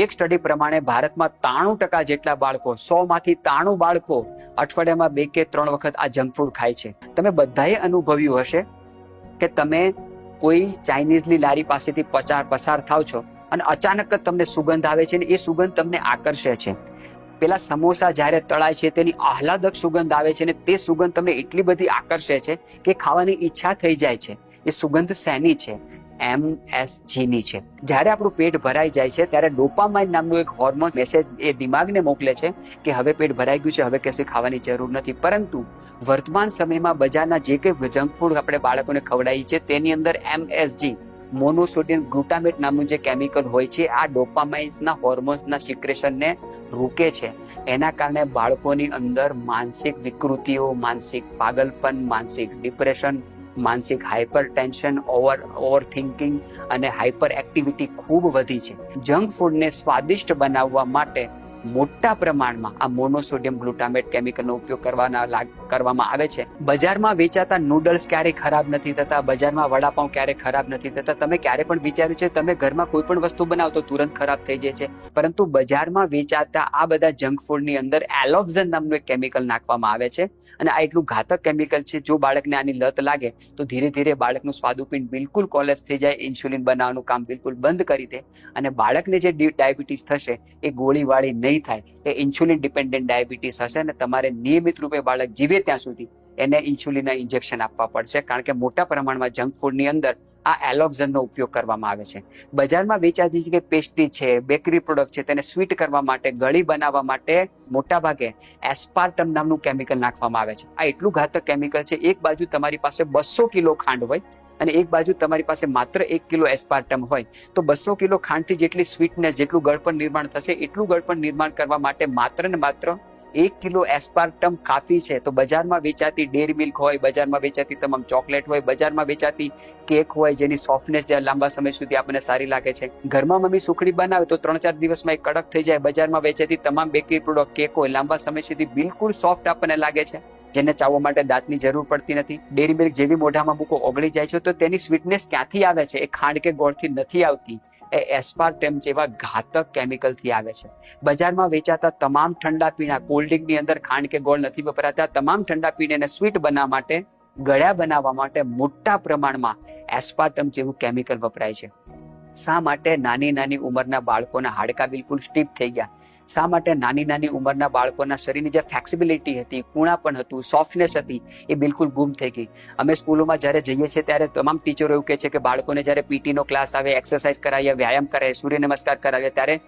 એક સ્ટડી પ્રમાણે ભારતમાં 93% જેટલા બાળકો, 100માંથી 93 બાળકો અઠવાડિયામાં 2 કે 3 વખત આ જંક ફૂડ ખાય છે. તમે બધાએ અનુભવ્યું હશે કે તમે કોઈ ચાઇનીઝની લારી પાસેથી પસાર થાવ છો અને અચાનક જ તમને સુગંધ આવે છે, અને એ સુગંધ તમને આકર્ષે છે. પેલા સમોસા જ્યારે તળાય છે તેની આહલાદક સુગંધ આવે છે, અને તે સુગંધ તમને એટલી બધી આકર્ષે છે કે ખાવાની ઈચ્છા થઈ જાય છે. એ સુગંધ શેની છે? MSG ની છે. જ્યારે આપણું પેટ ભરાઈ જાય છે ત્યારે ડોપામાઇન નામનું એક હોર્મોન મેસેજ એ દિમાગને મોકલે છે કે હવે પેટ ભરાઈ ગયું છે, હવે કશું ખાવાની જરૂર નથી. પરંતુ વર્તમાન સમયમાં બજારના જે કંઈ જંક ફૂડ આપણે બાળકોને ખવડાવીએ છીએ તેની અંદર MSG મોનોસોડિયમ ગ્લુટામેટ નામનું જે કેમિકલ હોય છે, આ ડોપામાઇન્સના હોર્મોન્સના સિક્રેશનને રોકે છે. એના કારણે બાળકોની અંદર માનસિક વિકૃતિઓ, માનસિક પાગલપન, માનસિક ડિપ્રેશન, માનસિક હાઇપર ટેન્શન, ઓવર થિંકિંગ અને હાઇપર એક્ટિવિટી ખૂબ વધી છે. જંક ફૂડને સ્વાદિષ્ટ બનાવવા માટે મોટા પ્રમાણમાં આ મોનોસોડિયમ ગ્લુટામેટ કેમિકલનો ઉપયોગ કરવામાં આવે છે. બજારમાં વેચાતા નૂડલ્સ ક્યારેય ખરાબ નથી થતા, બજારમાં વડાપાઉં ક્યારેય ખરાબ નથી થતા. તમે ક્યારે પણ વિચાર્યું છે તમે ઘરમાં કોઈ પણ વસ્તુ બનાવો તો તુરંત ખરાબ થઈ જાય છે? પરંતુ બજારમાં વેચાતા આ બધા જંક ફૂડની અંદર એલોક્ઝન નામનું એક કેમિકલ નાખવામાં આવે છે, અને આ એટલું ઘાતક કેમિકલ છે, જો બાળકને આની લત લાગે તો ધીરે ધીરે બાળકનું સ્વાદુપિંડ બિલકુલ કોલેપ્સ થઈ જાય, ઇન્સ્યુલિન બનાવવાનું કામ બિલકુલ બંધ કરી દે, અને બાળકને જે ડાયાબિટીસ થશે એ ગોળીવાળી નહીં થાય, એ ઇન્સ્યુલિન ડિપેન્ડન્ટ ડાયાબિટીસ હશે. અને તમારે નિયમિત રૂપે બાળક જીવે ત્યાં સુધી એને ઇન્સ્યુલિનના ઇન્જેક્શન આપવા પડશે, કારણ કે મોટા પ્રમાણમાં જંક ફૂડની અંદર આ એલોક્ઝનનો ઉપયોગ કરવામાં આવે છે. બજારમાં વેચાતી જે પેસ્ટ્રી છે, બેકરી પ્રોડક્ટ છે, તેને સ્વીટ કરવા માટે, ગળી બનાવવા માટે મોટાભાગે એસ્પાર્ટમ નામનું કેમિકલ નાખવામાં આવે છે. આ એટલું ઘાતક કેમિકલ છે, એક બાજુ તમારી પાસે 200 કિલો ખાંડ હોય અને એક બાજુ તમારી પાસે માત્ર 1 કિલો એસ્પાર્ટમ હોય, તો 200 કિલો ખાંડથી જેટલી સ્વીટનેસ, જેટલું ગળપણ નિર્માણ થશે, એટલું ગળપણ નિર્માણ કરવા માટે માત્ર ને માત્ર 1 કિલો એસ્પાર્ટમ કાફી છે. તો બજારમાં વેચાતી ડેરી મિલ્ક હોય, બજારમાં વેચાતી તમામ ચોકલેટ હોય, બજારમાં વેચાતી કેક હોય જેની સોફ્ટનેસ લાંબા સમય સુધી આપણને સારી લાગે છે, ઘરમાં મમ્મી સુખડી બનાવે તો 3-4 દિવસમાં એ કડક થઈ જાય. બજારમાં વેચાતી તમામ બેકરી પ્રોડક્ટ, કેક હોય, લાંબા સમય સુધી બિલકુલ સોફ્ટ આપણને લાગે છે, જેને ચાવવા માટે દાંતની જરૂર પડતી નથી. ડેરી મિલ્ક જેવી મોઢામાં મૂકો ઓગળી જાય છે, તો તેની સ્વીટનેસ ક્યાંથી આવે છે? એ ખાંડ કે ગોળથી નથી આવતી, એ એસ્પાર્ટેમ જેવા ઘાતક કેમિકલથી આવે છે. બજારમાં વેચાતા તમામ ઠંડા પીણા, કોલ્ડ ડ્રિંકની અંદર ખાંડ કે ગોળ નથી વપરાતા. તમામ ઠંડા પીણાને સ્વીટ બનાવવા માટે, ગળ્યા બનાવવા માટે મોટા પ્રમાણમાં એસ્પાર્ટમ જેવું કેમિકલ વપરાય છે. શા માટે નાની નાની ઉંમરના બાળકોના હાડકાં બિલકુલ સ્ટીફ થઈ ગયા? શા માટે નાની નાની ઉંમરના બાળકોના શરીરની જે ફ્લેક્સિબિલિટી હતી, કૂણાપણ હતું, સોફ્ટનેસ હતી, એ બિલકુલ ગુમ થઈ ગઈ? અમે સ્કૂલોમાં જ્યારે જઈએ છીએ ત્યારે તમામ ટીચરો એવું કહે છે કે બાળકોને જ્યારે પીટીનો ક્લાસ આવે, એક્સરસાઇઝ કરાવીએ, વ્યાયામ કરાવીએ, સૂર્ય નમસ્કાર કરાવીએ, ત્યારે